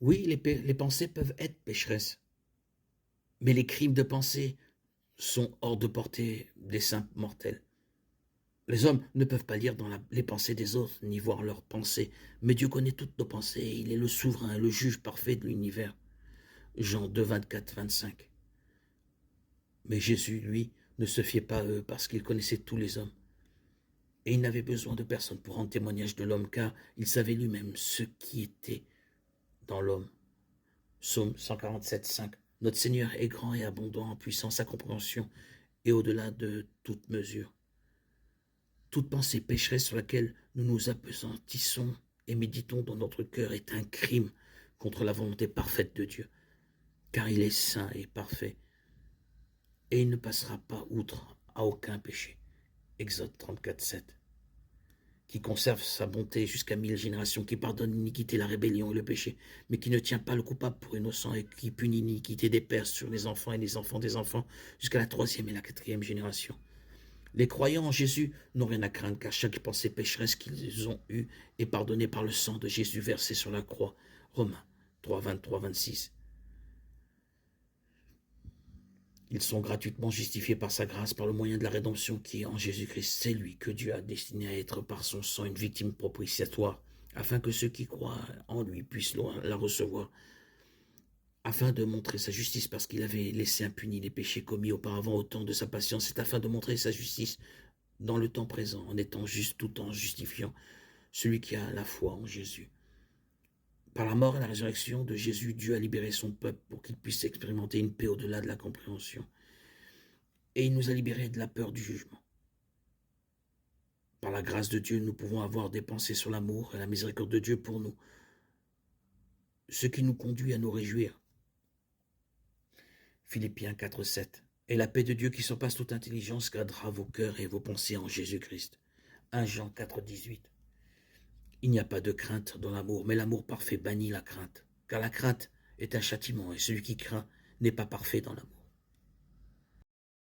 Oui, les pensées peuvent être pécheresses, mais les crimes de pensée sont hors de portée des simples mortels. Les hommes ne peuvent pas lire dans les pensées des autres, ni voir leurs pensées, mais Dieu connaît toutes nos pensées, et il est le souverain, le juge parfait de l'univers. Jean 2, 24, 25. Mais Jésus, lui, ne se fiait pas à eux parce qu'il connaissait tous les hommes. Et il n'avait besoin de personne pour rendre témoignage de l'homme, car il savait lui-même ce qui était dans l'homme. Psaume 147, 5. Notre Seigneur est grand et abondant en puissance à compréhension et au-delà de toute mesure. Toute pensée pécheresse sur laquelle nous nous appesantissons et méditons dans notre cœur est un crime contre la volonté parfaite de Dieu, car il est saint et parfait, et il ne passera pas outre à aucun péché. Exode 34, 7. Qui conserve sa bonté jusqu'à 1000 générations, qui pardonne l'iniquité, la rébellion et le péché, mais qui ne tient pas le coupable pour innocent et qui punit l'iniquité des pères sur les enfants et les enfants des enfants jusqu'à la 3e et la 4e génération. Les croyants en Jésus n'ont rien à craindre, car chaque pensée pécheresse qu'ils ont eue est pardonnée par le sang de Jésus versé sur la croix. Romains 3, 23, 26. Ils sont gratuitement justifiés par sa grâce, par le moyen de la rédemption qui est en Jésus-Christ. C'est lui que Dieu a destiné à être par son sang une victime propitiatoire, afin que ceux qui croient en lui puissent la recevoir, afin de montrer sa justice, parce qu'il avait laissé impunis les péchés commis auparavant au temps de sa patience. C'est afin de montrer sa justice dans le temps présent, en étant juste tout en justifiant celui qui a la foi en Jésus. Par la mort et la résurrection de Jésus, Dieu a libéré son peuple pour qu'il puisse expérimenter une paix au-delà de la compréhension. Et il nous a libérés de la peur du jugement. Par la grâce de Dieu, nous pouvons avoir des pensées sur l'amour et la miséricorde de Dieu pour nous, ce qui nous conduit à nous réjouir. Philippiens 4, 7. Et la paix de Dieu qui surpasse toute intelligence gardera vos cœurs et vos pensées en Jésus-Christ. 1 Jean 4, 18. Il n'y a pas de crainte dans l'amour, mais l'amour parfait bannit la crainte, car la crainte est un châtiment, et celui qui craint n'est pas parfait dans l'amour.